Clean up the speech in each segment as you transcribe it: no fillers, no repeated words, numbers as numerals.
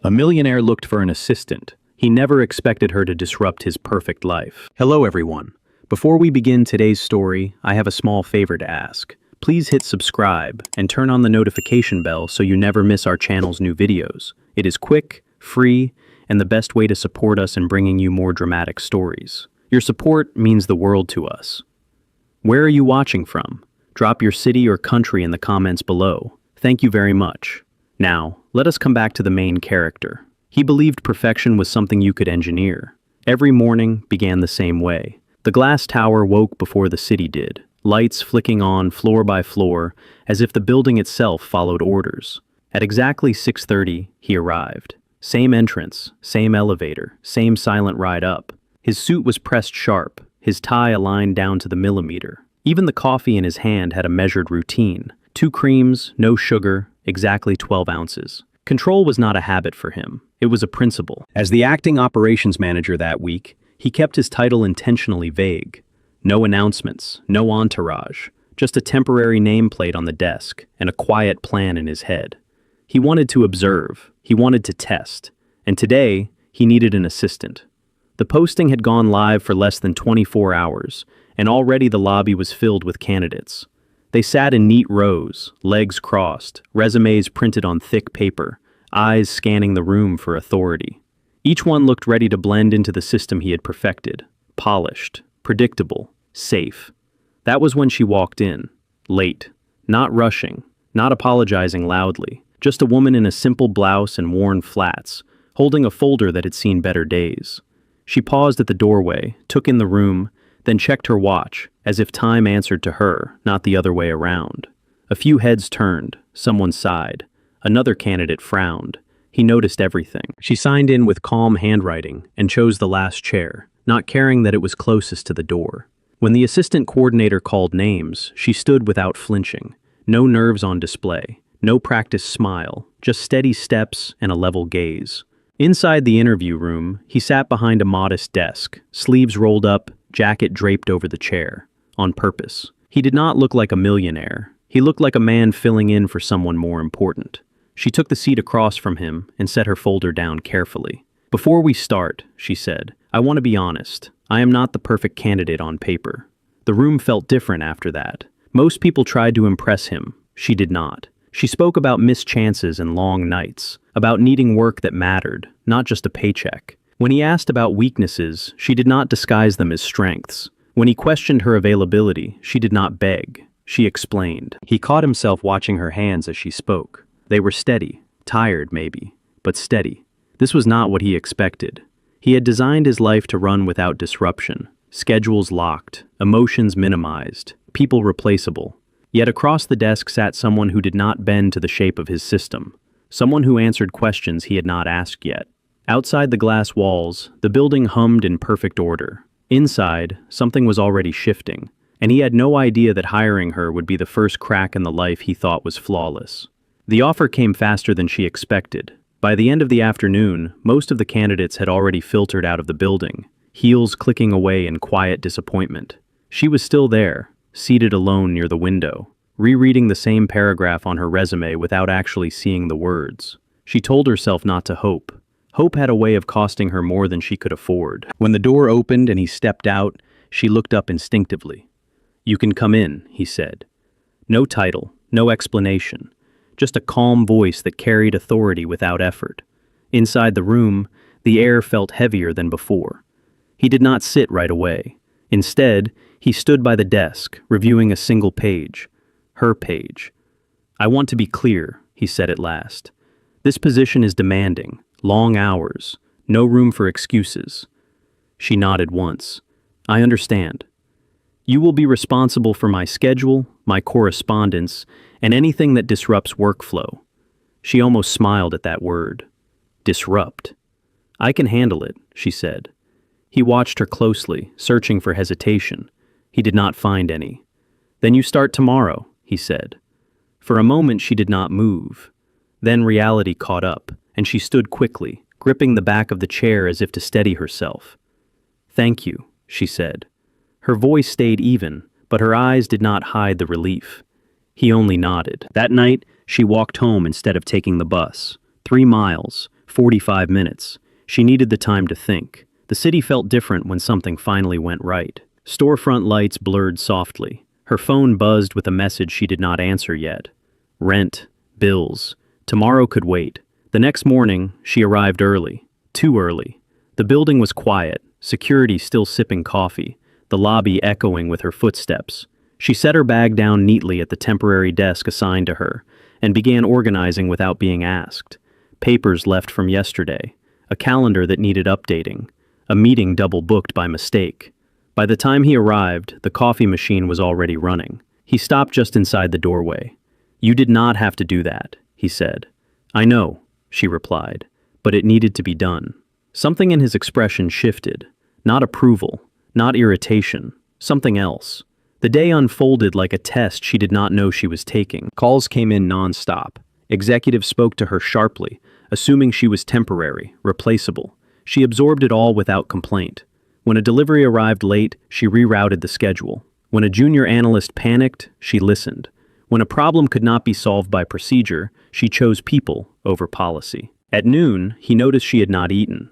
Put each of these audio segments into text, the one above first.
A millionaire looked for an assistant. He never expected her to disrupt his perfect life. Hello, everyone. Before we begin today's story, I have a small favor to ask. Please hit subscribe and turn on the notification bell so you never miss our channel's new videos. It is quick, free, and the best way to support us in bringing you more dramatic stories. Your support means the world to us. Where are you watching from? Drop your city or country in the comments below. Thank you very much. Now, let us come back to the main character. He believed perfection was something you could engineer. Every morning began the same way. The glass tower woke before the city did, lights flicking on floor by floor, as if the building itself followed orders. At exactly 6:30, he arrived. Same entrance, same elevator, same silent ride up. His suit was pressed sharp, his tie aligned down to the millimeter. Even the coffee in his hand had a measured routine. 2 creams, no sugar, exactly 12 ounces. Control was not a habit for him. It was a principle. As the acting operations manager that week, he kept his title intentionally vague. No announcements, no entourage, just a temporary nameplate on the desk and a quiet plan in his head. He wanted to observe, he wanted to test, and today he needed an assistant. The posting had gone live for less than 24 hours, and already the lobby was filled with candidates. They sat in neat rows, legs crossed, resumes printed on thick paper, eyes scanning the room for authority. Each one looked ready to blend into the system he had perfected, polished, predictable, safe. That was when she walked in, late, not rushing, not apologizing loudly, just a woman in a simple blouse and worn flats, holding a folder that had seen better days. She paused at the doorway, took in the room, then checked her watch, as if time answered to her, not the other way around. A few heads turned, someone sighed. Another candidate frowned. He noticed everything. She signed in with calm handwriting and chose the last chair, not caring that it was closest to the door. When the assistant coordinator called names, she stood without flinching. No nerves on display, no practiced smile, just steady steps and a level gaze. Inside the interview room, he sat behind a modest desk, sleeves rolled up, jacket draped over the chair, on purpose. He did not look like a millionaire. He looked like a man filling in for someone more important. She took the seat across from him and set her folder down carefully. "Before we start," she said, "I want to be honest. I am not the perfect candidate on paper." The room felt different after that. Most people tried to impress him. She did not. She spoke about missed chances and long nights, about needing work that mattered, not just a paycheck. When he asked about weaknesses, she did not disguise them as strengths. When he questioned her availability, she did not beg. She explained. He caught himself watching her hands as she spoke. They were steady, tired maybe, but steady. This was not what he expected. He had designed his life to run without disruption, schedules locked, emotions minimized, people replaceable. Yet across the desk sat someone who did not bend to the shape of his system, someone who answered questions he had not asked yet. Outside the glass walls, the building hummed in perfect order. Inside, something was already shifting, and he had no idea that hiring her would be the first crack in the life he thought was flawless. The offer came faster than she expected. By the end of the afternoon, most of the candidates had already filtered out of the building, heels clicking away in quiet disappointment. She was still there, seated alone near the window, rereading the same paragraph on her resume without actually seeing the words. She told herself not to hope. Hope had a way of costing her more than she could afford. When the door opened and he stepped out, she looked up instinctively. "You can come in," he said. No title, no explanation, just a calm voice that carried authority without effort. Inside the room, the air felt heavier than before. He did not sit right away. Instead, he stood by the desk, reviewing a single page. Her page. "I want to be clear," he said at last. "This position is demanding. Long hours, no room for excuses." She nodded once. "I understand. You will be responsible for my schedule, my correspondence, and anything that disrupts workflow." She almost smiled at that word. Disrupt. "I can handle it," she said. He watched her closely, searching for hesitation. He did not find any. "Then you start tomorrow," he said. For a moment she did not move. Then reality caught up, and she stood quickly, gripping the back of the chair as if to steady herself. "Thank you," she said. Her voice stayed even, but her eyes did not hide the relief. He only nodded. That night, she walked home instead of taking the bus. 3 miles, 45 minutes. She needed the time to think. The city felt different when something finally went right. Storefront lights blurred softly. Her phone buzzed with a message she did not answer yet. Rent, bills. Tomorrow could wait. The next morning, she arrived early. Too early. The building was quiet, security still sipping coffee, the lobby echoing with her footsteps. She set her bag down neatly at the temporary desk assigned to her and began organizing without being asked. Papers left from yesterday, a calendar that needed updating, a meeting double booked by mistake. By the time he arrived, the coffee machine was already running. He stopped just inside the doorway. "You did not have to do that," he said. "I know," she replied, "but it needed to be done." Something in his expression shifted. Not approval, not irritation, something else. The day unfolded like a test she did not know she was taking. Calls came in non-stop. Executives spoke to her sharply, assuming she was temporary, replaceable. She absorbed it all without complaint. When a delivery arrived late, she rerouted the schedule. When a junior analyst panicked, she listened. When a problem could not be solved by procedure, she chose people over policy. At noon, he noticed she had not eaten.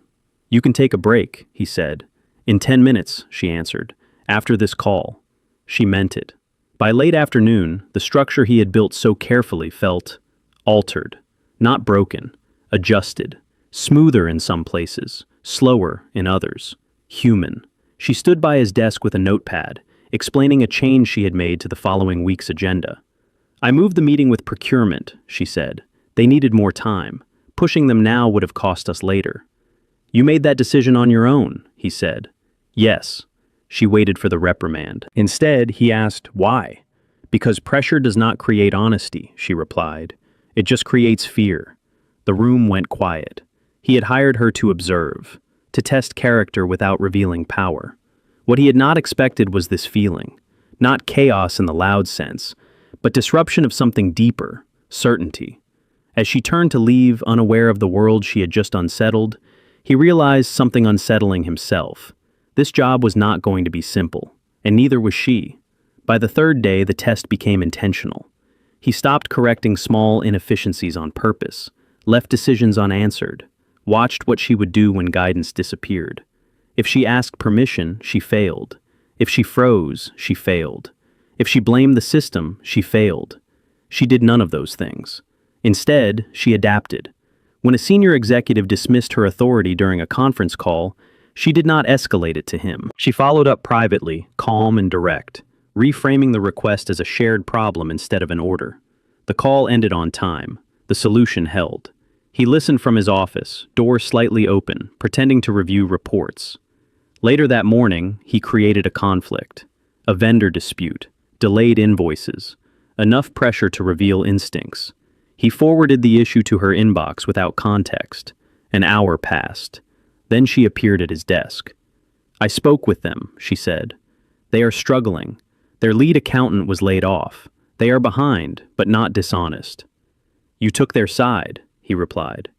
"You can take a break," he said. "In 10 minutes, she answered. "After this call." She meant it. By late afternoon, the structure he had built so carefully felt altered. Not broken, adjusted. Smoother in some places, slower in others. Human. She stood by his desk with a notepad, explaining a change she had made to the following week's agenda. "I moved the meeting with procurement," she said. "They needed more time. Pushing them now would have cost us later." "You made that decision on your own," he said. "Yes." She waited for the reprimand. Instead, he asked, "Why?" "Because pressure does not create honesty," she replied. "It just creates fear." The room went quiet. He had hired her to observe, to test character without revealing power. What he had not expected was this feeling. Not chaos in the loud sense, but disruption of something deeper, certainty. As she turned to leave, unaware of the world she had just unsettled, he realized something unsettling himself. This job was not going to be simple, and neither was she. By the third day, the test became intentional. He stopped correcting small inefficiencies on purpose, left decisions unanswered, watched what she would do when guidance disappeared. If she asked permission, she failed. If she froze, she failed. If she blamed the system, she failed. She did none of those things. Instead, she adapted. When a senior executive dismissed her authority during a conference call, she did not escalate it to him. She followed up privately, calm and direct, reframing the request as a shared problem instead of an order. The call ended on time. The solution held. He listened from his office, door slightly open, pretending to review reports. Later that morning, he created a conflict, a vendor dispute, delayed invoices, enough pressure to reveal instincts. He forwarded the issue to her inbox without context. An hour passed. Then she appeared at his desk. "I spoke with them," she said. "They are struggling. Their lead accountant was laid off. They are behind, but not dishonest." "You took their side," he replied.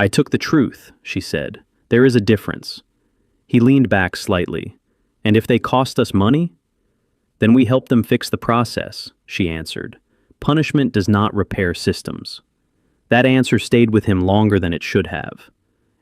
"I took the truth," she said. "There is a difference." He leaned back slightly. "And if they cost us money?" "Then we help them fix the process," she answered. "Punishment does not repair systems." That answer stayed with him longer than it should have.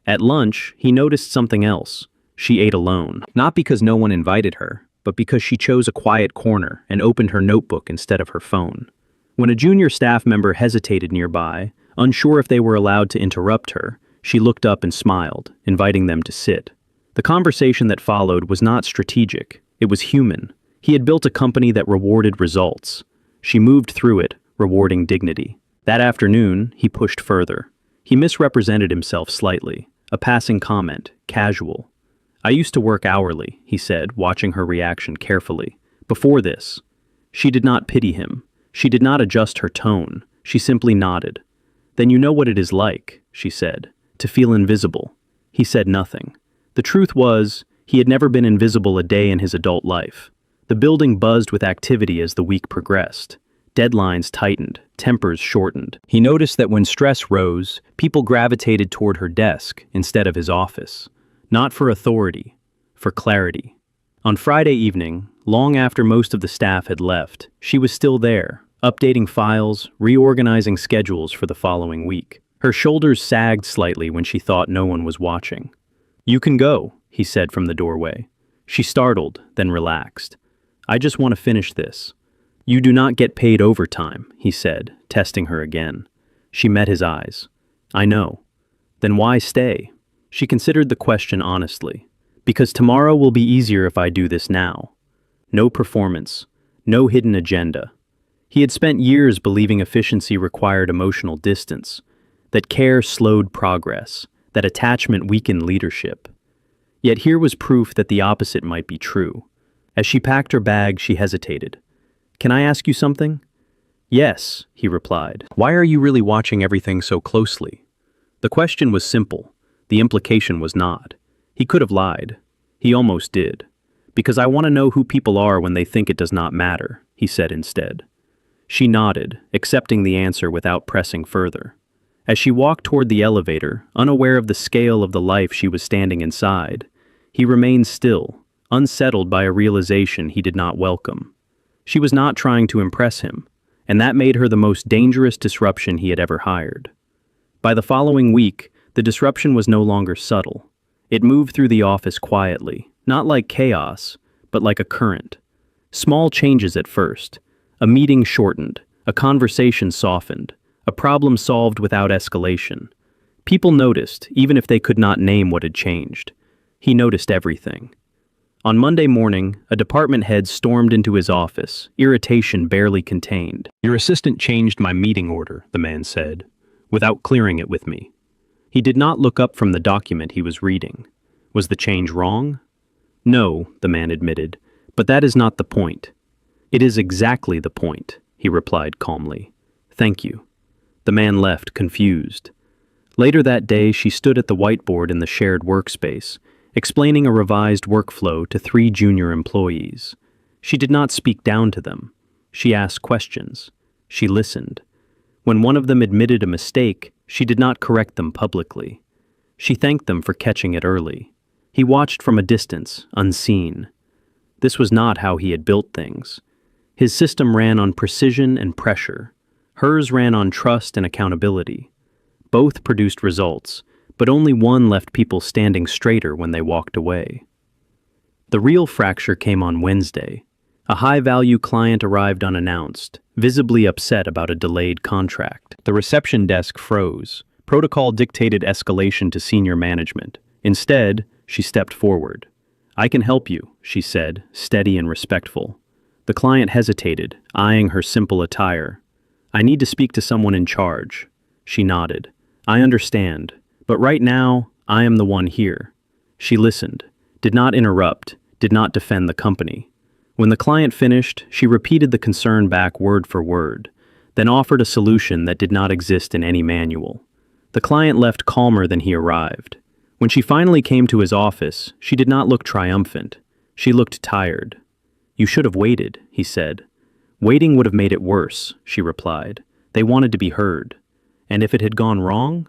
At lunch, he noticed something else. She ate alone. Not because no one invited her, but because she chose a quiet corner and opened her notebook instead of her phone. When a junior staff member hesitated nearby, unsure if they were allowed to interrupt her, she looked up and smiled, inviting them to sit. The conversation that followed was not strategic. It was human. He had built a company that rewarded results. She moved through it, rewarding dignity. That afternoon, he pushed further. He misrepresented himself slightly. A passing comment, casual. "I used to work hourly," he said, watching her reaction carefully. "Before this." She did not pity him. She did not adjust her tone. She simply nodded. "Then you know what it is like," she said, "to feel invisible." He said nothing. The truth was, he had never been invisible a day in his adult life. The building buzzed with activity as the week progressed. Deadlines tightened, tempers shortened. He noticed that when stress rose, people gravitated toward her desk instead of his office. Not for authority, for clarity. On Friday evening, long after most of the staff had left, she was still there, updating files, reorganizing schedules for the following week. Her shoulders sagged slightly when she thought no one was watching. "You can go," he said from the doorway. She startled, then relaxed. "I just want to finish this." "You do not get paid overtime," he said, testing her again. She met his eyes. "I know." "Then why stay?" She considered the question honestly. "Because tomorrow will be easier if I do this now." No performance, no hidden agenda. He had spent years believing efficiency required emotional distance, that care slowed progress, that attachment weakened leadership. Yet here was proof that the opposite might be true. As she packed her bag, she hesitated. "Can I ask you something?" "Yes," he replied. "Why are you really watching everything so closely?" The question was simple. The implication was not. He could have lied. He almost did. "Because I want to know who people are when they think it does not matter," he said instead. She nodded, accepting the answer without pressing further. As she walked toward the elevator, unaware of the scale of the life she was standing inside, he remained still, unsettled by a realization he did not welcome. She was not trying to impress him, and that made her the most dangerous disruption he had ever hired. By the following week, the disruption was no longer subtle. It moved through the office quietly, not like chaos, but like a current. Small changes at first. A meeting shortened, a conversation softened, a problem solved without escalation. People noticed, even if they could not name what had changed. He noticed everything. On Monday morning, a department head stormed into his office, irritation barely contained. "Your assistant changed my meeting order," the man said, without clearing it with me. He did not look up from the document he was reading. Was the change wrong? "No," the man admitted, "but that is not the point." "It is exactly the point," he replied calmly. "Thank you." The man left, confused. Later that day, she stood at the whiteboard in the shared workspace, explaining a revised workflow to 3 junior employees. She did not speak down to them. She asked questions. She listened. When one of them admitted a mistake, she did not correct them publicly. She thanked them for catching it early. He watched from a distance, unseen. This was not how he had built things. His system ran on precision and pressure. Hers ran on trust and accountability. Both produced results, but only one left people standing straighter when they walked away. The real fracture came on Wednesday. A high-value client arrived unannounced, visibly upset about a delayed contract. The reception desk froze. Protocol dictated escalation to senior management. Instead, she stepped forward. "I can help you," she said, steady and respectful. The client hesitated, eyeing her simple attire. "I need to speak to someone in charge." She nodded. "I understand, but right now, I am the one here." She listened, did not interrupt, did not defend the company. When the client finished, she repeated the concern back word for word, then offered a solution that did not exist in any manual. The client left calmer than he arrived. When she finally came to his office, she did not look triumphant. She looked tired. "You should have waited," he said. "Waiting would have made it worse," she replied. "They wanted to be heard. And if it had gone wrong,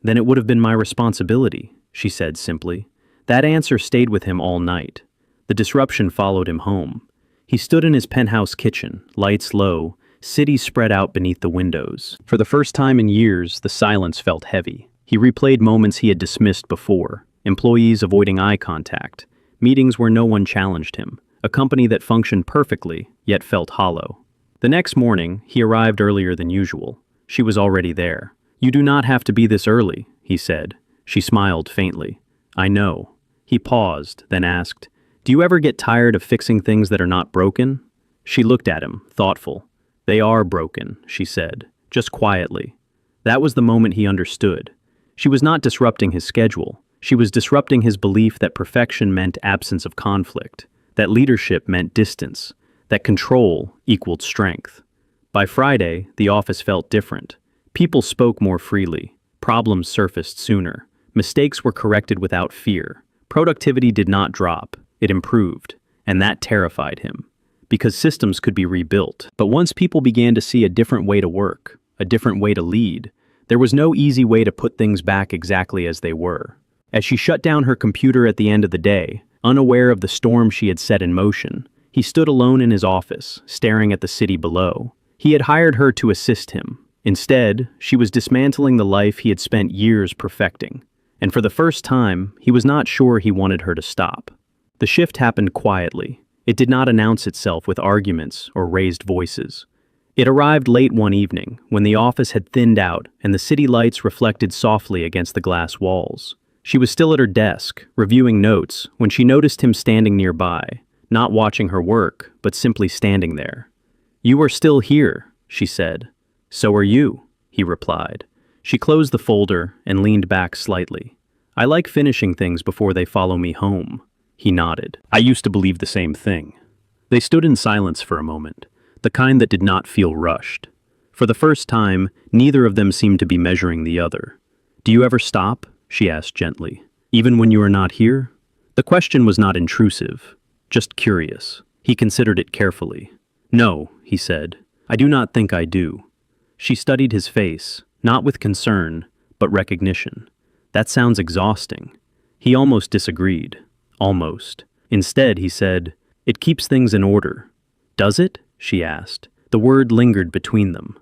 then it would have been my responsibility," she said simply. That answer stayed with him all night. The disruption followed him home. He stood in his penthouse kitchen, lights low, cities spread out beneath the windows. For the first time in years, the silence felt heavy. He replayed moments he had dismissed before, employees avoiding eye contact, meetings where no one challenged him, a company that functioned perfectly, yet felt hollow. The next morning, he arrived earlier than usual. She was already there. "You do not have to be this early," he said. She smiled faintly. "I know." He paused, then asked, "Do you ever get tired of fixing things that are not broken?" She looked at him, thoughtful. "They are broken," she said, just quietly. That was the moment he understood. She was not disrupting his schedule. She was disrupting his belief that perfection meant absence of conflict, that leadership meant distance, that control equaled strength. By Friday, the office felt different. People spoke more freely. Problems surfaced sooner. Mistakes were corrected without fear. Productivity did not drop. It improved. And that terrified him. Because systems could be rebuilt. But once people began to see a different way to work, a different way to lead, there was no easy way to put things back exactly as they were. As she shut down her computer at the end of the day, unaware of the storm she had set in motion, he stood alone in his office, staring at the city below. He had hired her to assist him, Instead, she was dismantling the life he had spent years perfecting. And for the first time, he was not sure he wanted her to stop. The shift happened quietly. It did not announce itself with arguments or raised voices. It arrived late one evening, when the office had thinned out and the city lights reflected softly against the glass walls. She was still at her desk, reviewing notes, when she noticed him standing nearby, not watching her work, but simply standing there. "You are still here," she said. "So are you," he replied. She closed the folder and leaned back slightly. "I like finishing things before they follow me home." He nodded. "I used to believe the same thing." They stood in silence for a moment, the kind that did not feel rushed. For the first time, neither of them seemed to be measuring the other. "Do you ever stop?" she asked gently. "Even when you are not here?" The question was not intrusive, just curious. He considered it carefully. "No," he said. "I do not think I do." She studied his face, not with concern, but recognition. "That sounds exhausting." He almost disagreed. Almost. Instead, he said, "It keeps things in order." "Does it?" she asked. The word lingered between them.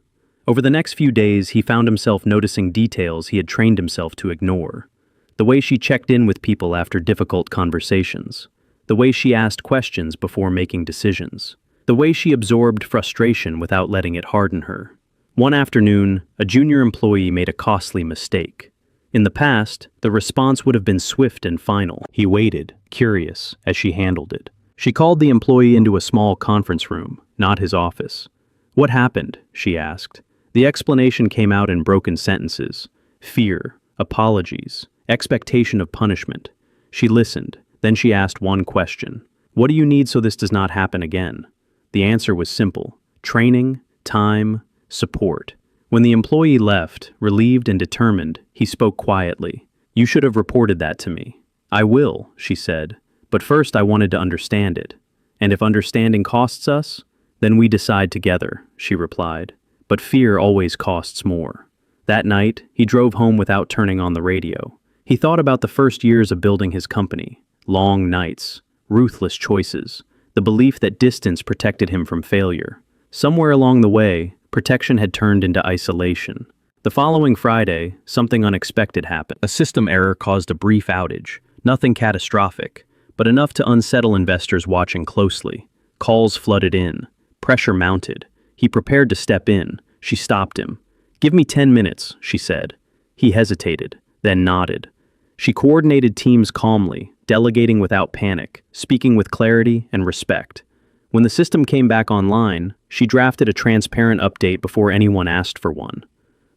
Over the next few days, he found himself noticing details he had trained himself to ignore. The way she checked in with people after difficult conversations. The way she asked questions before making decisions. The way she absorbed frustration without letting it harden her. One afternoon, a junior employee made a costly mistake. In the past, the response would have been swift and final. He waited, curious, as she handled it. She called the employee into a small conference room, not his office. "What happened?" she asked. The explanation came out in broken sentences. Fear, apologies, expectation of punishment. She listened, then she asked one question. "What do you need so this does not happen again?" The answer was simple. Training, time, support. When the employee left, relieved and determined, he spoke quietly. "You should have reported that to me." "I will," she said. "But first I wanted to understand it. And if understanding costs us, then we decide together," she replied. "But fear always costs more." That night, he drove home without turning on the radio. He thought about the first years of building his company. Long nights, ruthless choices, the belief that distance protected him from failure. Somewhere along the way, protection had turned into isolation. The following Friday, something unexpected happened. A system error caused a brief outage, nothing catastrophic, but enough to unsettle investors watching closely. Calls flooded in. Pressure mounted. He prepared to step in. She stopped him. "Give me 10 minutes, she said. He hesitated, then nodded. She coordinated teams calmly, delegating without panic, speaking with clarity and respect. When the system came back online, she drafted a transparent update before anyone asked for one.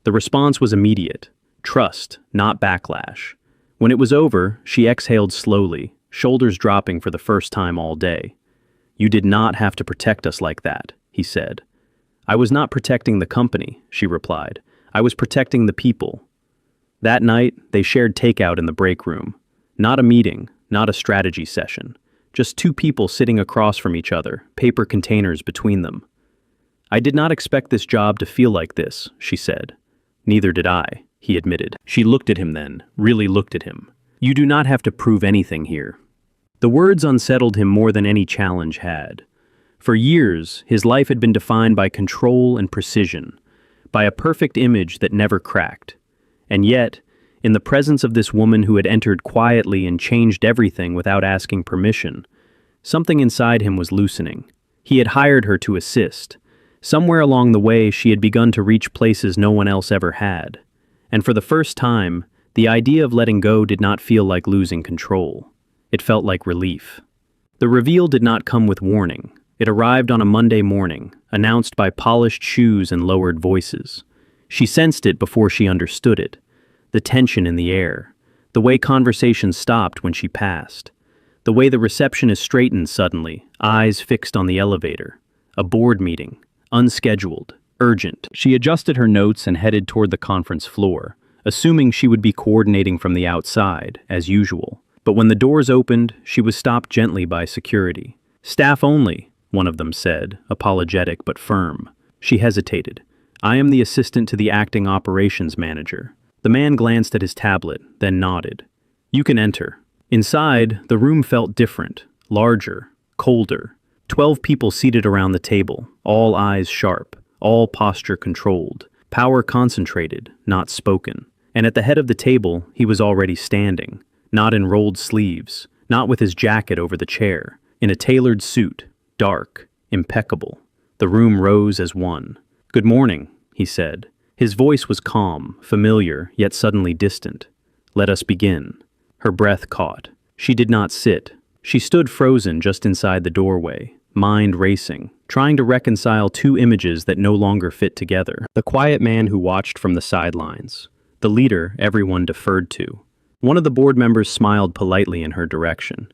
The response was immediate. Trust, not backlash. When it was over, she exhaled slowly, shoulders dropping for the first time all day. "You did not have to protect us like that," he said. "I was not protecting the company," she replied. "I was protecting the people." That night, they shared takeout in the break room. Not a meeting, not a strategy session. Just two people sitting across from each other, paper containers between them. "I did not expect this job to feel like this," she said. "Neither did I," he admitted. She looked at him then, really looked at him. "You do not have to prove anything here." The words unsettled him more than any challenge had. For years, his life had been defined by control and precision, by a perfect image that never cracked. And yet, in the presence of this woman who had entered quietly and changed everything without asking permission, something inside him was loosening. He had hired her to assist. Somewhere along the way, she had begun to reach places no one else ever had. And for the first time, the idea of letting go did not feel like losing control. It felt like relief. The reveal did not come with warning. It arrived on a Monday morning, announced by polished shoes and lowered voices. She sensed it before she understood it. The tension in the air. The way conversations stopped when she passed. The way the receptionist straightened suddenly, eyes fixed on the elevator. A board meeting. Unscheduled. Urgent. She adjusted her notes and headed toward the conference floor, assuming she would be coordinating from the outside, as usual. But when the doors opened, she was stopped gently by security. "Staff only," one of them said, apologetic but firm. She hesitated. "I am the assistant to the acting operations manager." The man glanced at his tablet, then nodded. "You can enter." Inside, the room felt different, larger, colder. 12 people seated around the table, all eyes sharp, all posture controlled. Power concentrated, not spoken. And at the head of the table, he was already standing, not in rolled sleeves, not with his jacket over the chair, in a tailored suit, dark, impeccable. The room rose as one. "Good morning," he said. His voice was calm, familiar, yet suddenly distant. "Let us begin." Her breath caught. She did not sit. She stood frozen just inside the doorway, mind racing, trying to reconcile two images that no longer fit together. The quiet man who watched from the sidelines. The leader everyone deferred to. One of the board members smiled politely in her direction.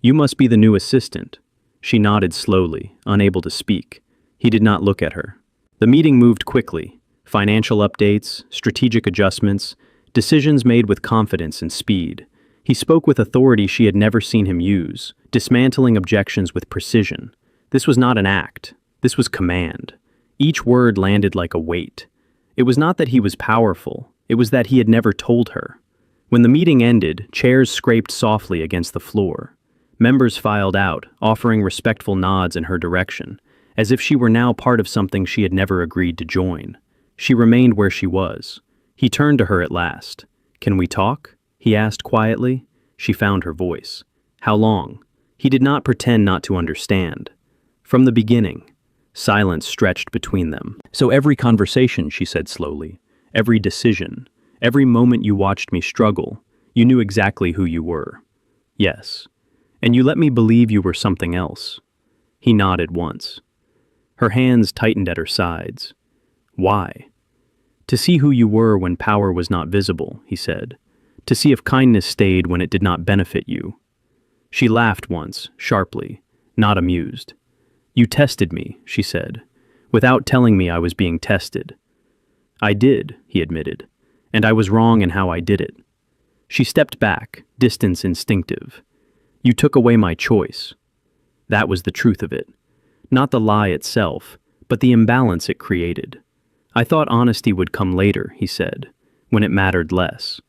"You must be the new assistant." She nodded slowly, unable to speak. He did not look at her. The meeting moved quickly. Financial updates, strategic adjustments, decisions made with confidence and speed. He spoke with authority she had never seen him use, dismantling objections with precision. This was not an act. This was command. Each word landed like a weight. It was not that he was powerful. It was that he had never told her. When the meeting ended, chairs scraped softly against the floor. Members filed out, offering respectful nods in her direction, as if she were now part of something she had never agreed to join. She remained where she was. He turned to her at last. "Can we talk?" he asked quietly. She found her voice. "How long?" He did not pretend not to understand. From the beginning. Silence stretched between them. "So every conversation," she said slowly, "every decision, every moment you watched me struggle, you knew exactly who you were." "Yes. And you let me believe you were something else." He nodded once. Her hands tightened at her sides. "Why?" "To see who you were when power was not visible," he said. "To see if kindness stayed when it did not benefit you." She laughed once, sharply, not amused. "You tested me," she said, "without telling me I was being tested." "I did," he admitted, "and I was wrong in how I did it." She stepped back, distance instinctive. "You took away my choice." That was the truth of it. Not the lie itself, but the imbalance it created. "I thought honesty would come later," he said, "when it mattered less."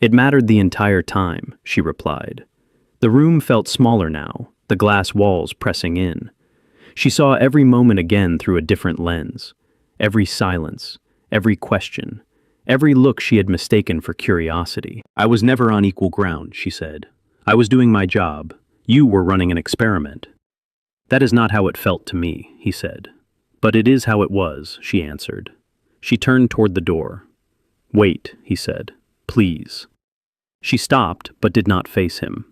"It mattered the entire time," she replied. The room felt smaller now, the glass walls pressing in. She saw every moment again through a different lens. Every silence, every question, every look she had mistaken for curiosity. "I was never on equal ground," she said. "I was doing my job. You were running an experiment." "That is not how it felt to me," he said. "But it is how it was," she answered. She turned toward the door. "Wait," he said. "Please." She stopped, but did not face him.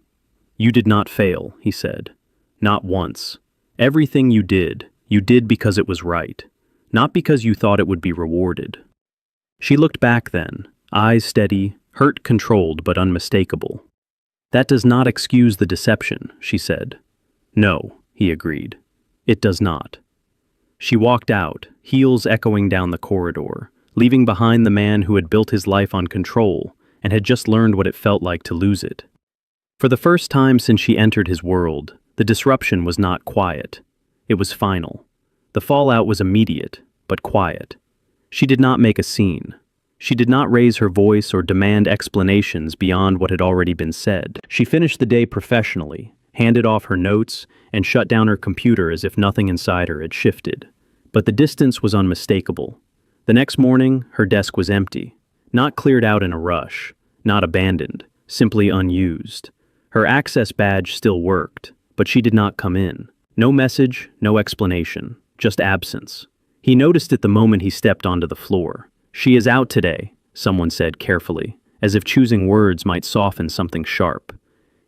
"You did not fail," he said. "Not once. Everything you did because it was right, not because you thought it would be rewarded." She looked back then, eyes steady, hurt controlled but unmistakable. "That does not excuse the deception," she said. "No," he agreed. "It does not." She walked out, heels echoing down the corridor, leaving behind the man who had built his life on control and had just learned what it felt like to lose it. For the first time since she entered his world, the disruption was not quiet. It was final. The fallout was immediate, but quiet. She did not make a scene. She did not raise her voice or demand explanations beyond what had already been said. She finished the day professionally, handed off her notes, and shut down her computer as if nothing inside her had shifted. But the distance was unmistakable. The next morning, her desk was empty. Not cleared out in a rush, not abandoned, simply unused. Her access badge still worked, but she did not come in. No message, no explanation, just absence. He noticed it the moment he stepped onto the floor. "She is out today," someone said carefully, as if choosing words might soften something sharp.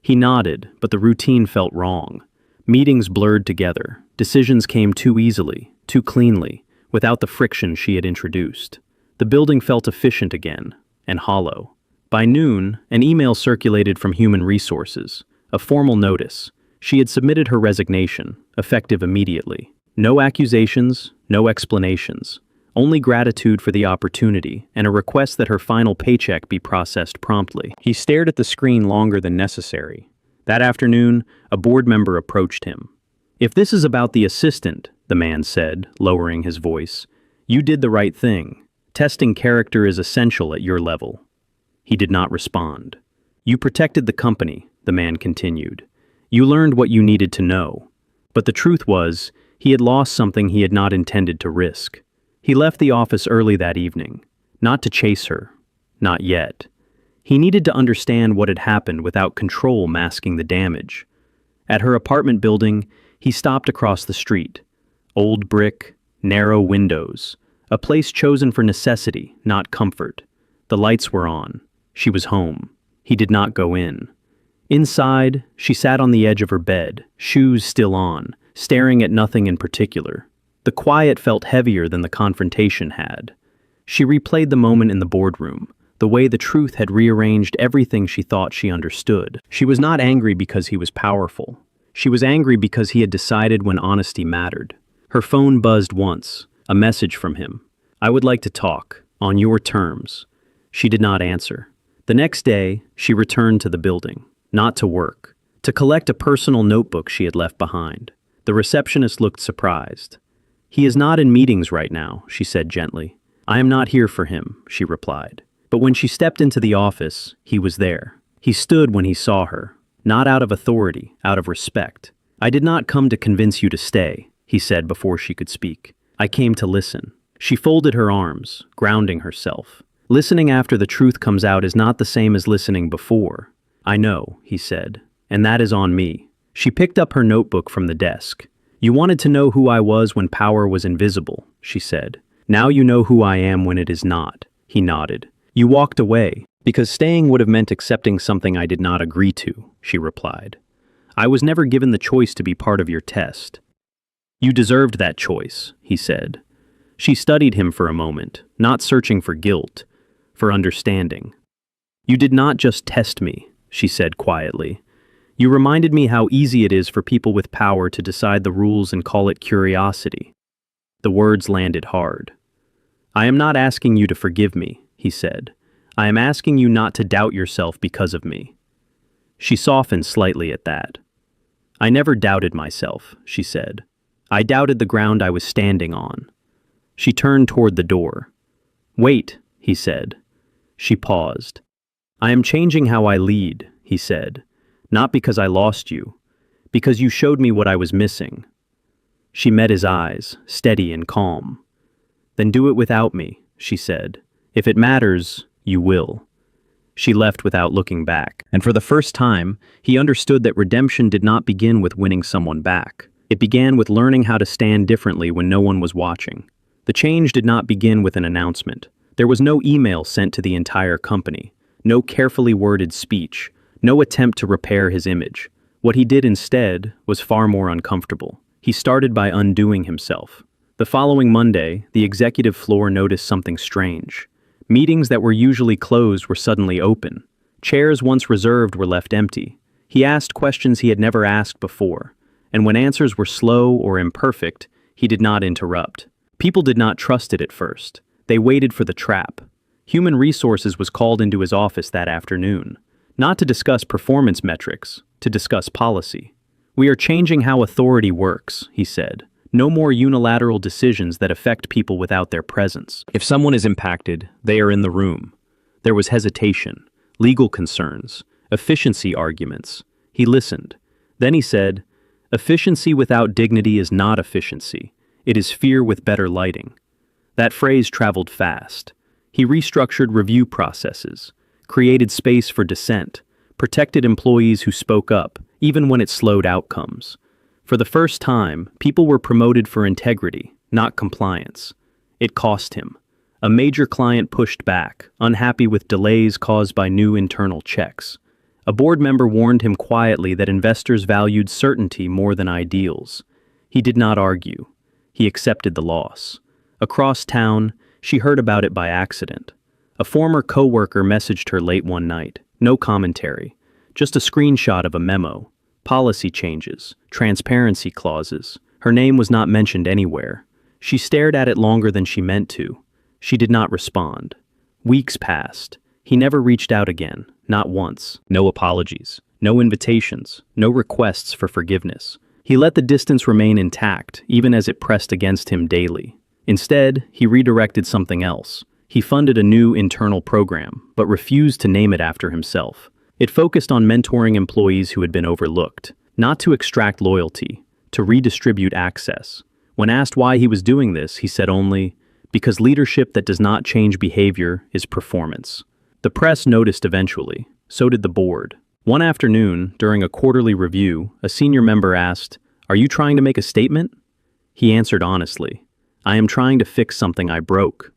He nodded, but the routine felt wrong. Meetings blurred together. Decisions came too easily, too cleanly, without the friction she had introduced. The building felt efficient again, and hollow. By noon, an email circulated from Human Resources, a formal notice. She had submitted her resignation, effective immediately. No accusations, no explanations. Only gratitude for the opportunity and a request that her final paycheck be processed promptly. He stared at the screen longer than necessary. That afternoon, a board member approached him. "If this is about the assistant," the man said, lowering his voice, "you did the right thing. Testing character is essential at your level." He did not respond. "You protected the company," the man continued. "You learned what you needed to know. But the truth was, he had lost something he had not intended to risk. He left the office early that evening, not to chase her, not yet. He needed to understand what had happened without control masking the damage. At her apartment building, he stopped across the street. Old brick, narrow windows, a place chosen for necessity, not comfort. The lights were on. She was home. He did not go in. Inside, she sat on the edge of her bed, shoes still on, staring at nothing in particular. The quiet felt heavier than the confrontation had. She replayed the moment in the boardroom, the way the truth had rearranged everything she thought she understood. She was not angry because he was powerful. She was angry because he had decided when honesty mattered. Her phone buzzed once, a message from him. "I would like to talk, on your terms." She did not answer. The next day, she returned to the building, not to work, to collect a personal notebook she had left behind. The receptionist looked surprised. "He is not in meetings right now," she said gently. "I am not here for him," she replied. But when she stepped into the office, he was there. He stood when he saw her, not out of authority, out of respect. "I did not come to convince you to stay," he said before she could speak. "I came to listen." She folded her arms, grounding herself. Listening after the truth comes out is not the same as listening before. "I know," he said, "and that is on me." She picked up her notebook from the desk. "You wanted to know who I was when power was invisible," she said. "Now you know who I am when it is not." He nodded. "You walked away, because staying would have meant accepting something I did not agree to," she replied. "I was never given the choice to be part of your test." "You deserved that choice," he said. She studied him for a moment, not searching for guilt, for understanding. "You did not just test me," she said quietly. "You reminded me how easy it is for people with power to decide the rules and call it curiosity." The words landed hard. "I am not asking you to forgive me," he said. "I am asking you not to doubt yourself because of me." She softened slightly at that. "I never doubted myself," she said. "I doubted the ground I was standing on." She turned toward the door. "Wait," he said. She paused. "I am changing how I lead," he said. "Not because I lost you, because you showed me what I was missing." She met his eyes, steady and calm. "Then do it without me," she said. "If it matters, you will." She left without looking back. And for the first time, he understood that redemption did not begin with winning someone back. It began with learning how to stand differently when no one was watching. The change did not begin with an announcement. There was no email sent to the entire company, no carefully worded speech, no attempt to repair his image. What he did instead was far more uncomfortable. He started by undoing himself. The following Monday, the executive floor noticed something strange. Meetings that were usually closed were suddenly open. Chairs once reserved were left empty. He asked questions he had never asked before, and when answers were slow or imperfect, he did not interrupt. People did not trust it at first. They waited for the trap. Human Resources was called into his office that afternoon, not to discuss performance metrics, to discuss policy. "We are changing how authority works," he said. "No more unilateral decisions that affect people without their presence. If someone is impacted, they are in the room." There was hesitation, legal concerns, efficiency arguments. He listened. Then he said, "Efficiency without dignity is not efficiency. It is fear with better lighting." That phrase traveled fast. He restructured review processes, created space for dissent, protected employees who spoke up, even when it slowed outcomes. For the first time, people were promoted for integrity, not compliance. It cost him. A major client pushed back, unhappy with delays caused by new internal checks. A board member warned him quietly that investors valued certainty more than ideals. He did not argue. He accepted the loss. Across town, she heard about it by accident. A former coworker messaged her late one night. No commentary, just a screenshot of a memo. Policy changes, transparency clauses. Her name was not mentioned anywhere. She stared at it longer than she meant to. She did not respond. Weeks passed. He never reached out again, not once. No apologies, no invitations, no requests for forgiveness. He let the distance remain intact, even as it pressed against him daily. Instead, he redirected something else. He funded a new internal program, but refused to name it after himself. It focused on mentoring employees who had been overlooked, not to extract loyalty, to redistribute access. When asked why he was doing this, he said only, because leadership that does not change behavior is performance. The press noticed eventually. So did the board. One afternoon, during a quarterly review, a senior member asked, "Are you trying to make a statement?" He answered honestly, "I am trying to fix something I broke."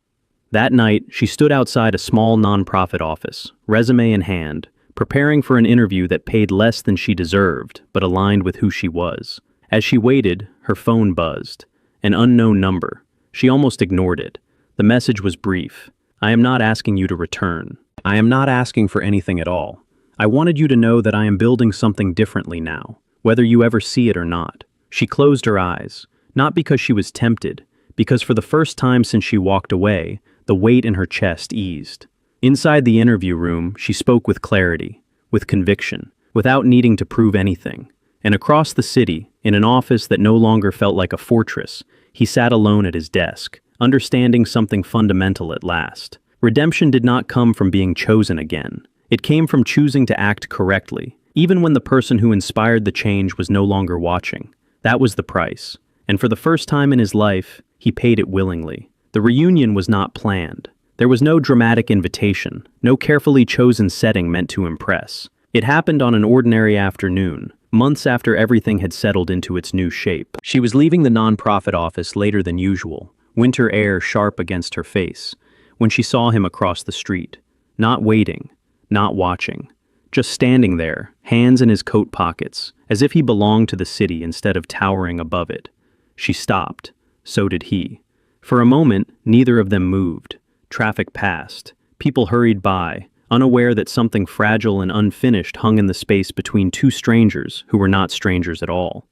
That night, she stood outside a small nonprofit office, resume in hand, preparing for an interview that paid less than she deserved, but aligned with who she was. As she waited, her phone buzzed. An unknown number. She almost ignored it. The message was brief. "I am not asking you to return. I am not asking for anything at all. I wanted you to know that I am building something differently now, whether you ever see it or not." She closed her eyes, not because she was tempted, because for the first time since she walked away, the weight in her chest eased. Inside the interview room, she spoke with clarity, with conviction, without needing to prove anything. And across the city, in an office that no longer felt like a fortress, he sat alone at his desk, understanding something fundamental at last. Redemption did not come from being chosen again. It came from choosing to act correctly, even when the person who inspired the change was no longer watching. That was the price. And for the first time in his life, he paid it willingly. The reunion was not planned. There was no dramatic invitation, no carefully chosen setting meant to impress. It happened on an ordinary afternoon, months after everything had settled into its new shape. She was leaving the nonprofit office later than usual, winter air sharp against her face, when she saw him across the street. Not waiting, not watching, just standing there, hands in his coat pockets, as if he belonged to the city instead of towering above it. She stopped. So did he. For a moment, neither of them moved. Traffic passed. People hurried by, unaware that something fragile and unfinished hung in the space between two strangers who were not strangers at all.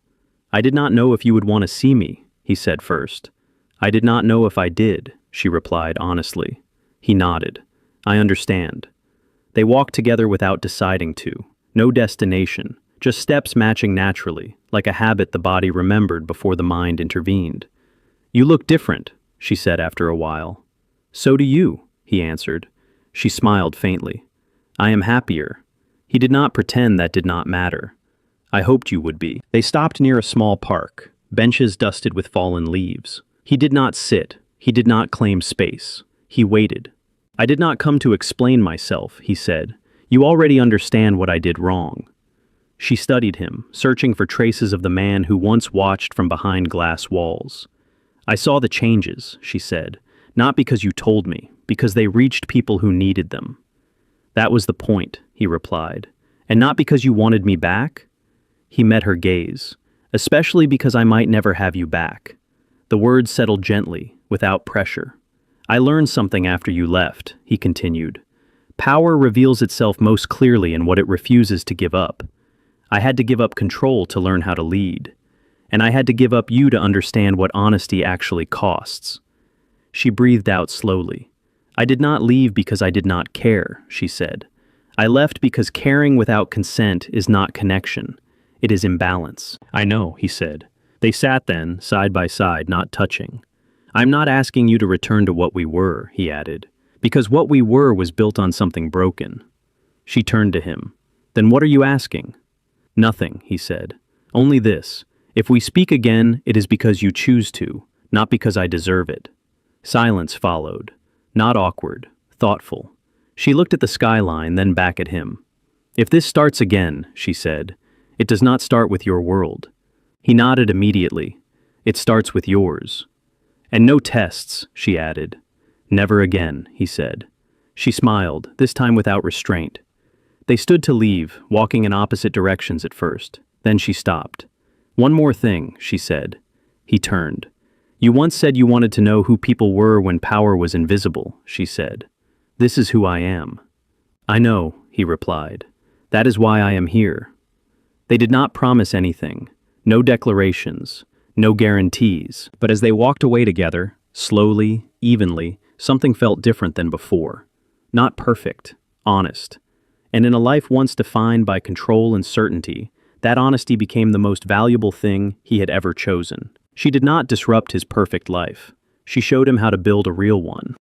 "I did not know if you would want to see me," he said first. "I did not know if I did," she replied honestly. He nodded. "I understand." They walked together without deciding to. No destination, just steps matching naturally, like a habit the body remembered before the mind intervened. "You look different," she said after a while. "So do you," he answered. She smiled faintly. "I am happier." He did not pretend that did not matter. "I hoped you would be." They stopped near a small park, benches dusted with fallen leaves. He did not sit. He did not claim space. He waited. "I did not come to explain myself," he said. "You already understand what I did wrong." She studied him, searching for traces of the man who once watched from behind glass walls. "I saw the changes," she said, "not because you told me, because they reached people who needed them." "That was the point," he replied. "And not because you wanted me back?" He met her gaze. "Especially because I might never have you back." The words settled gently, without pressure. "I learned something after you left," he continued. "Power reveals itself most clearly in what it refuses to give up. I had to give up control to learn how to lead. And I had to give up you to understand what honesty actually costs." She breathed out slowly. "I did not leave because I did not care," she said. "I left because caring without consent is not connection. It is imbalance." "I know," he said. They sat then, side by side, not touching. "I'm not asking you to return to what we were," he added, "because what we were was built on something broken." She turned to him. "Then what are you asking?" "Nothing," he said. "Only this. If we speak again, it is because you choose to, not because I deserve it." Silence followed. Not awkward, thoughtful. She looked at the skyline, then back at him. "If this starts again," she said, "it does not start with your world." He nodded immediately. "It starts with yours." "And no tests," she added. "Never again," he said. She smiled, this time without restraint. They stood to leave, walking in opposite directions at first. Then she stopped. "One more thing," she said. He turned. "You once said you wanted to know who people were when power was invisible," she said. "This is who I am." "I know," he replied. "That is why I am here." They did not promise anything. No declarations. No guarantees. But as they walked away together, slowly, evenly, something felt different than before. Not perfect. Honest. And in a life once defined by control and certainty, that honesty became the most valuable thing he had ever chosen. She did not disrupt his perfect life. She showed him how to build a real one.